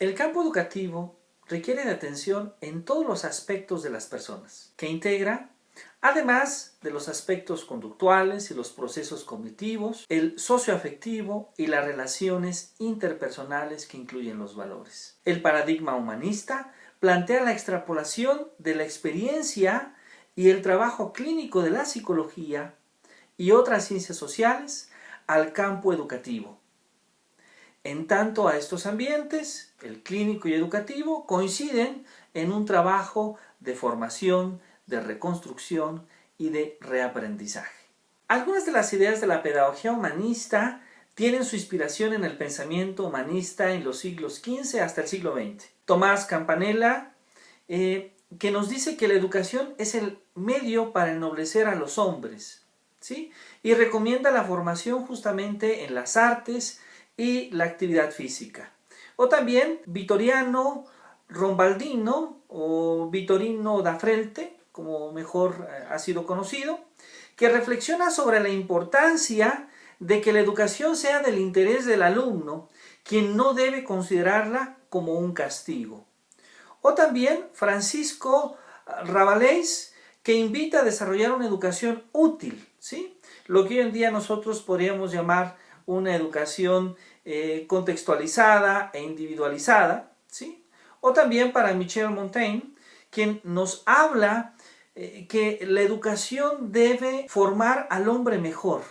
El campo educativo requiere de atención en todos los aspectos de las personas, que integra, además de los aspectos conductuales y los procesos cognitivos, el socioafectivo y las relaciones interpersonales que incluyen los valores. El paradigma humanista plantea la extrapolación de la experiencia y el trabajo clínico de la psicología y otras ciencias sociales al campo educativo. En tanto a estos ambientes, el clínico y educativo coinciden en un trabajo de formación, de reconstrucción y de reaprendizaje. Algunas de las ideas de la pedagogía humanista tienen su inspiración en el pensamiento humanista en los siglos XV hasta el siglo XX. Tomás Campanella, que nos dice que la educación es el medio para ennoblecer a los hombres, ¿sí? Y recomienda la formación justamente en las artes y la actividad física. O también Vittoriano Rombaldino o Vittorino da Frelte, como mejor ha sido conocido, que reflexiona sobre la importancia de que la educación sea del interés del alumno, quien no debe considerarla como un castigo. O también Francisco Rabelais, que invita a desarrollar una educación útil, ¿sí? Lo que hoy en día nosotros podríamos llamar una educación contextualizada e individualizada, ¿sí? O también para Michel Montaigne, quien nos habla que la educación debe formar al hombre mejor,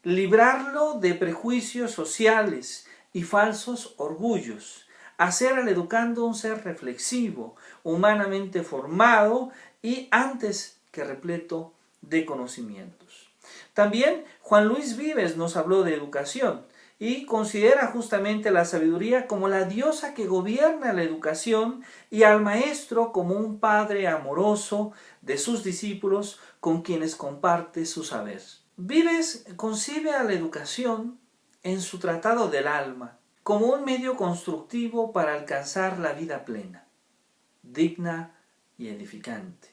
librarlo de prejuicios sociales y falsos orgullos, hacer al educando un ser reflexivo, humanamente formado y antes que repleto de conocimientos. También Juan Luis Vives nos habló de educación y considera justamente la sabiduría como la diosa que gobierna la educación y al maestro como un padre amoroso de sus discípulos con quienes comparte su saber. Vives concibe a la educación en su Tratado del Alma como un medio constructivo para alcanzar la vida plena, digna y edificante,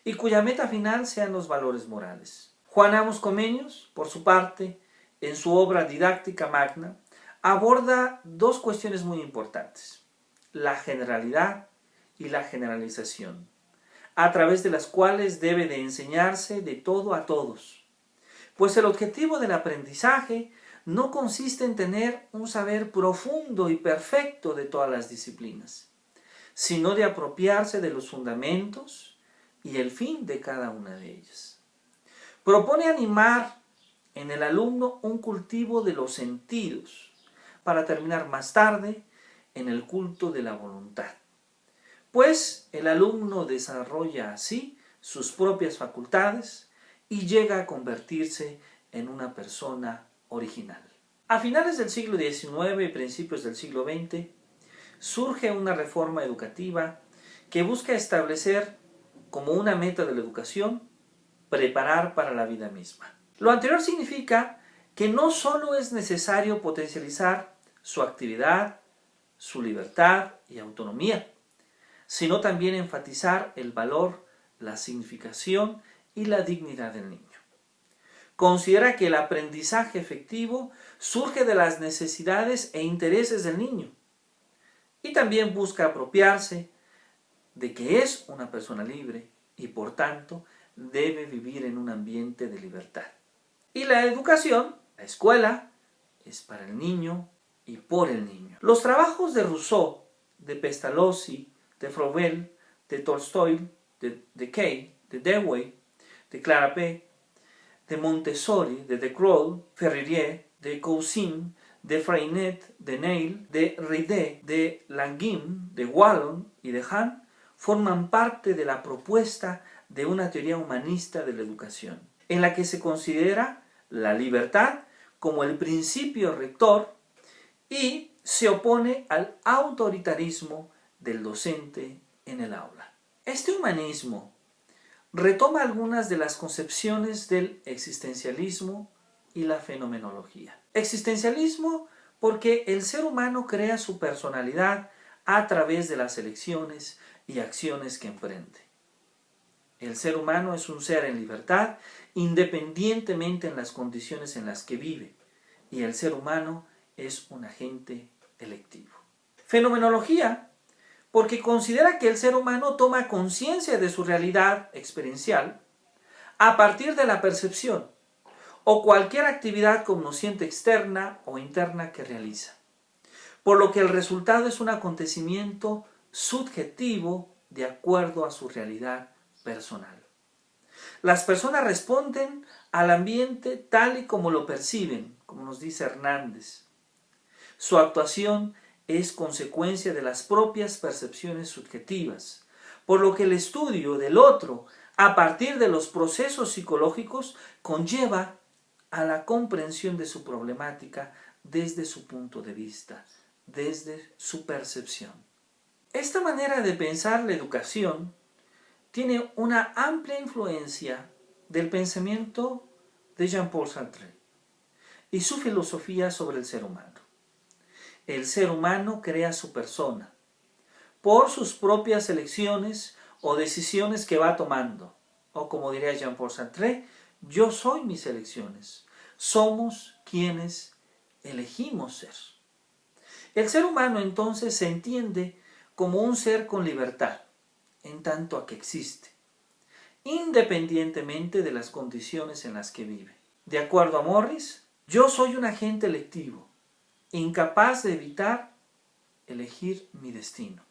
y cuya meta final sean los valores morales. Juan Amos Comenius, por su parte, en su obra Didáctica Magna, aborda dos cuestiones muy importantes: la generalidad y la generalización, a través de las cuales debe de enseñarse de todo a todos. Pues el objetivo del aprendizaje no consiste en tener un saber profundo y perfecto de todas las disciplinas, sino de apropiarse de los fundamentos y el fin de cada una de ellas. Propone animar en el alumno un cultivo de los sentidos, para terminar más tarde en el culto de la voluntad. Pues el alumno desarrolla así sus propias facultades y llega a convertirse en una persona original. A finales del siglo XIX y principios del siglo XX, surge una reforma educativa que busca establecer como una meta de la educación preparar para la vida misma. Lo anterior significa que no solo es necesario potencializar su actividad, su libertad y autonomía, sino también enfatizar el valor, la significación y la dignidad del niño. Considera que el aprendizaje efectivo surge de las necesidades e intereses del niño y también busca apropiarse de que es una persona libre y por tanto debe vivir en un ambiente de libertad. Y la educación, la escuela, es para el niño y por el niño. Los trabajos de Rousseau, de Pestalozzi, de Froebel, de Tolstoy, de Kay, de Dewey, de Claparède, de Montessori, de Decroix, Ferrier, de Cousin, de Freinet, de Neil, de Ridé, de Languin, de Wallon y de Hahn forman parte de la propuesta de una teoría humanista de la educación, en la que se considera la libertad como el principio rector y se opone al autoritarismo del docente en el aula. Este humanismo retoma algunas de las concepciones del existencialismo y la fenomenología. Existencialismo porque el ser humano crea su personalidad a través de las elecciones y acciones que emprende. El ser humano es un ser en libertad, independientemente en las condiciones en las que vive, y el ser humano es un agente electivo. Fenomenología, porque considera que el ser humano toma conciencia de su realidad experiencial a partir de la percepción o cualquier actividad cognosciente externa o interna que realiza, por lo que el resultado es un acontecimiento subjetivo de acuerdo a su realidad personal. Las personas responden al ambiente tal y como lo perciben, como nos dice Hernández. Su actuación es consecuencia de las propias percepciones subjetivas, por lo que el estudio del otro a partir de los procesos psicológicos conlleva a la comprensión de su problemática desde su punto de vista, desde su percepción. Esta manera de pensar la educación tiene una amplia influencia del pensamiento de Jean-Paul Sartre y su filosofía sobre el ser humano. El ser humano crea su persona por sus propias elecciones o decisiones que va tomando. O como diría Jean-Paul Sartre, yo soy mis elecciones. Somos quienes elegimos ser. El ser humano entonces se entiende como un ser con libertad, en tanto a que existe, independientemente de las condiciones en las que vive. De acuerdo a Morris, yo soy un agente electivo, incapaz de evitar elegir mi destino.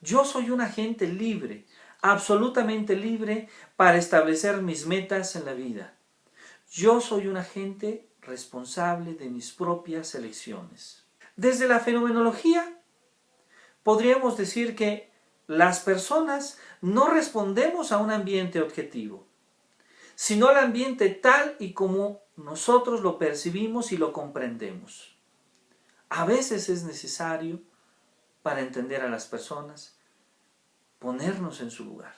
Yo soy un agente libre, absolutamente libre para establecer mis metas en la vida. Yo soy un agente responsable de mis propias elecciones. Desde la fenomenología, podríamos decir que las personas no respondemos a un ambiente objetivo, sino al ambiente tal y como nosotros lo percibimos y lo comprendemos. A veces es necesario, para entender a las personas, ponernos en su lugar.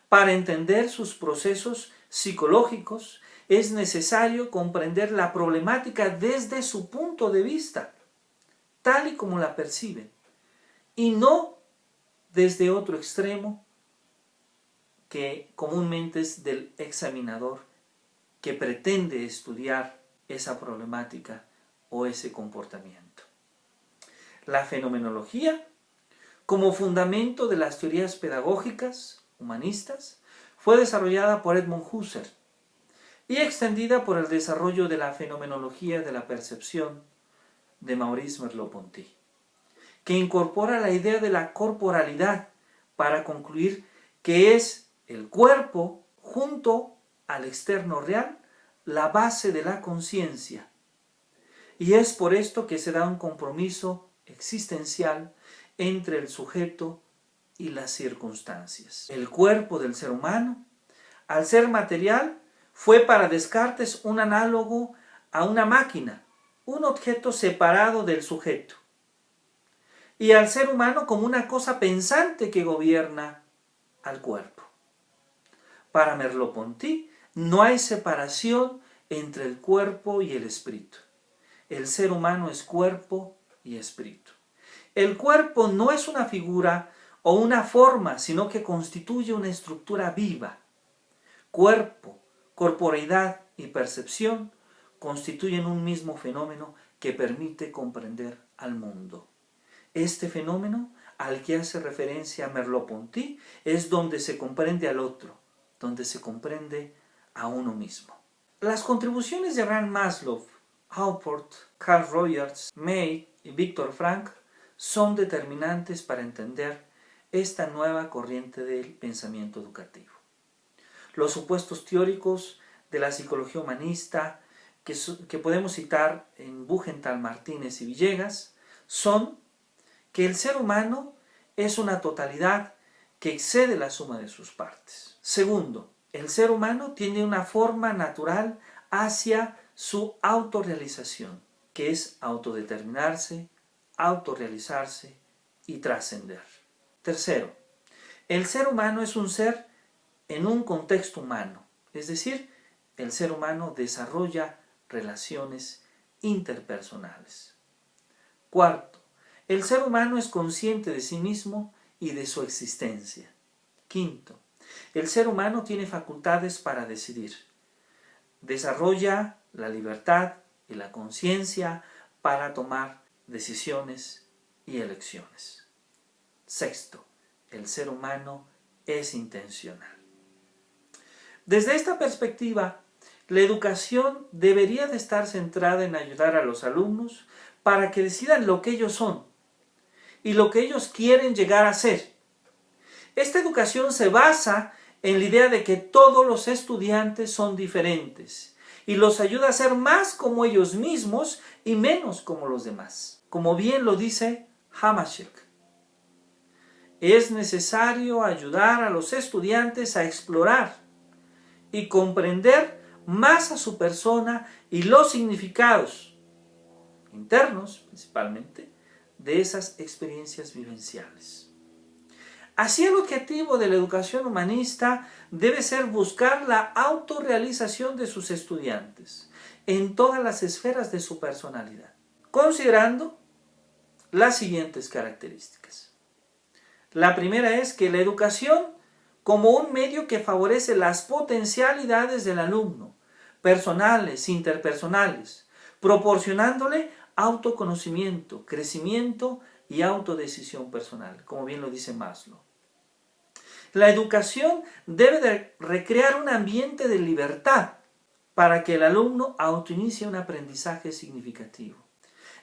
Para entender sus procesos psicológicos, es necesario comprender la problemática desde su punto de vista, tal y como la perciben, y no desde otro extremo que comúnmente es del examinador que pretende estudiar esa problemática o ese comportamiento. La fenomenología, como fundamento de las teorías pedagógicas humanistas, fue desarrollada por Edmund Husserl y extendida por el desarrollo de la fenomenología de la percepción de Maurice Merleau-Ponty, que incorpora la idea de la corporalidad para concluir que es el cuerpo junto al externo real la base de la conciencia, y es por esto que se da un compromiso existencial entre el sujeto y las circunstancias. El cuerpo del ser humano, al ser material, fue para Descartes un análogo a una máquina, un objeto separado del sujeto, y al ser humano como una cosa pensante que gobierna al cuerpo. Para Merleau-Ponty no hay separación entre el cuerpo y el espíritu. El ser humano es cuerpo y espíritu. El cuerpo no es una figura o una forma, sino que constituye una estructura viva. Cuerpo, corporeidad y percepción constituyen un mismo fenómeno que permite comprender al mundo. Este fenómeno al que hace referencia Merleau-Ponty es donde se comprende al otro, donde se comprende a uno mismo. Las contribuciones de Abraham Maslow, Allport, Carl Rogers, May y Viktor Frankl son determinantes para entender esta nueva corriente del pensamiento educativo. Los supuestos teóricos de la psicología humanista que podemos citar en Buchenthal, Martínez y Villegas son que el ser humano es una totalidad que excede la suma de sus partes. Segundo, el ser humano tiene una forma natural hacia su autorrealización, que es autodeterminarse, autorrealizarse y trascender. Tercero, el ser humano es un ser en un contexto humano, es decir, el ser humano desarrolla relaciones interpersonales. Cuarto, el ser humano es consciente de sí mismo y de su existencia. Quinto, el ser humano tiene facultades para decidir. Desarrolla la libertad y la conciencia para tomar decisiones y elecciones. Sexto, el ser humano es intencional. Desde esta perspectiva, la educación debería de estar centrada en ayudar a los alumnos para que decidan lo que ellos son y lo que ellos quieren llegar a ser. Esta educación se basa en la idea de que todos los estudiantes son diferentes y los ayuda a ser más como ellos mismos y menos como los demás. Como bien lo dice Hamashek, es necesario ayudar a los estudiantes a explorar y comprender más a su persona y los significados internos, principalmente, de esas experiencias vivenciales. Así, el objetivo de la educación humanista debe ser buscar la autorrealización de sus estudiantes en todas las esferas de su personalidad, considerando las siguientes características. La primera es que la educación como un medio que favorece las potencialidades del alumno, personales, interpersonales, proporcionándole autoconocimiento, crecimiento y autodecisión personal, como bien lo dice Maslow. La educación debe de recrear un ambiente de libertad para que el alumno autoinicie un aprendizaje significativo.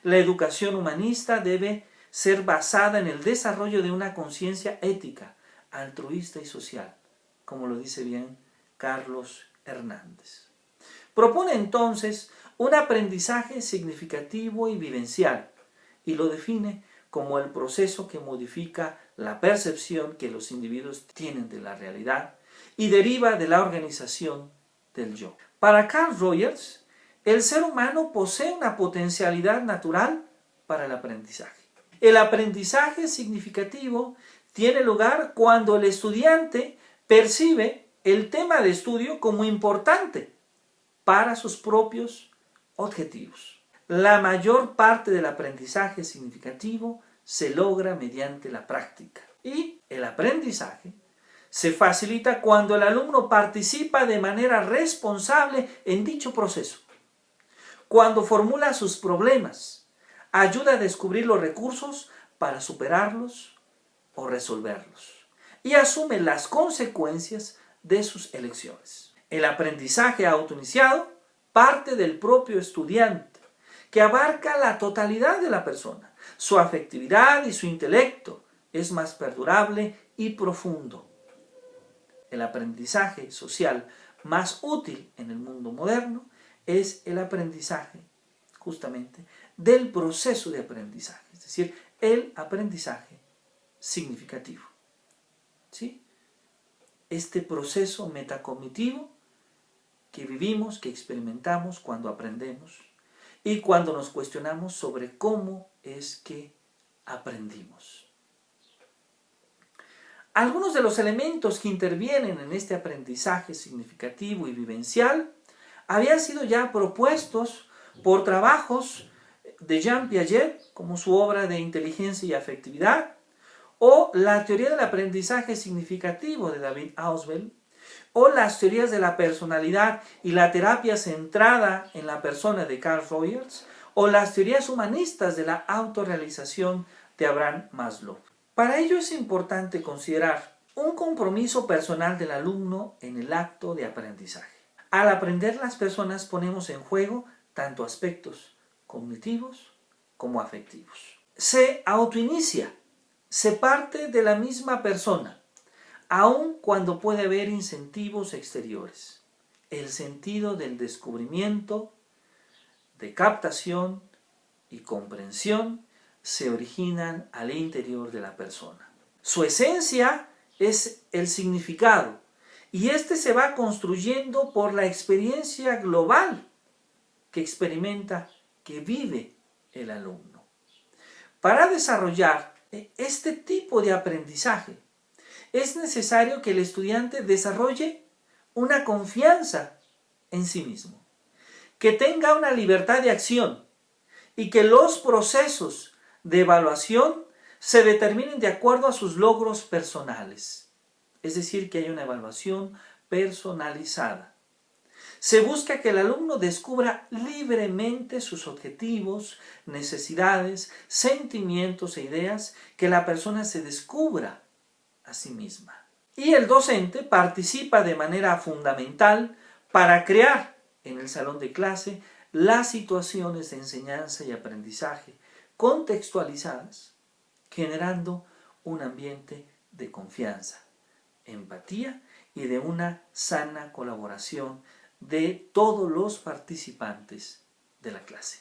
La educación humanista debe ser basada en el desarrollo de una conciencia ética, altruista y social, como lo dice bien Carlos Hernández. Propone entonces un aprendizaje significativo y vivencial, y lo define como el proceso que modifica la percepción que los individuos tienen de la realidad y deriva de la organización del yo. Para Carl Rogers, el ser humano posee una potencialidad natural para el aprendizaje. El aprendizaje significativo tiene lugar cuando el estudiante percibe el tema de estudio como importante para sus propios objetivos. La mayor parte del aprendizaje significativo se logra mediante la práctica. Y el aprendizaje se facilita cuando el alumno participa de manera responsable en dicho proceso, cuando formula sus problemas, ayuda a descubrir los recursos para superarlos o resolverlos y asume las consecuencias de sus elecciones. El aprendizaje autoiniciado parte del propio estudiante, que abarca la totalidad de la persona. Su afectividad y su intelecto es más perdurable y profundo. El aprendizaje social más útil en el mundo moderno es el aprendizaje, justamente, del proceso de aprendizaje, es decir, el aprendizaje significativo. ¿Sí? Este proceso metacognitivo que vivimos, que experimentamos cuando aprendemos y cuando nos cuestionamos sobre cómo es que aprendimos. Algunos de los elementos que intervienen en este aprendizaje significativo y vivencial habían sido ya propuestos por trabajos de Jean Piaget, como su obra de Inteligencia y Afectividad, o la teoría del aprendizaje significativo de David Ausubel, o las teorías de la personalidad y la terapia centrada en la persona de Carl Rogers, o las teorías humanistas de la autorrealización de Abraham Maslow. Para ello es importante considerar un compromiso personal del alumno en el acto de aprendizaje. Al aprender, las personas ponemos en juego tanto aspectos cognitivos como afectivos. Se autoinicia, se parte de la misma persona, aun cuando puede haber incentivos exteriores. El sentido del descubrimiento, de captación y comprensión se originan al interior de la persona. Su esencia es el significado, y este se va construyendo por la experiencia global que experimenta, que vive el alumno. Para desarrollar este tipo de aprendizaje, es necesario que el estudiante desarrolle una confianza en sí mismo, que tenga una libertad de acción y que los procesos de evaluación se determinen de acuerdo a sus logros personales. Es decir, que haya una evaluación personalizada. Se busca que el alumno descubra libremente sus objetivos, necesidades, sentimientos e ideas, que la persona se descubra a sí misma. Y el docente participa de manera fundamental para crear en el salón de clase las situaciones de enseñanza y aprendizaje contextualizadas, generando un ambiente de confianza, empatía y de una sana colaboración de todos los participantes de la clase.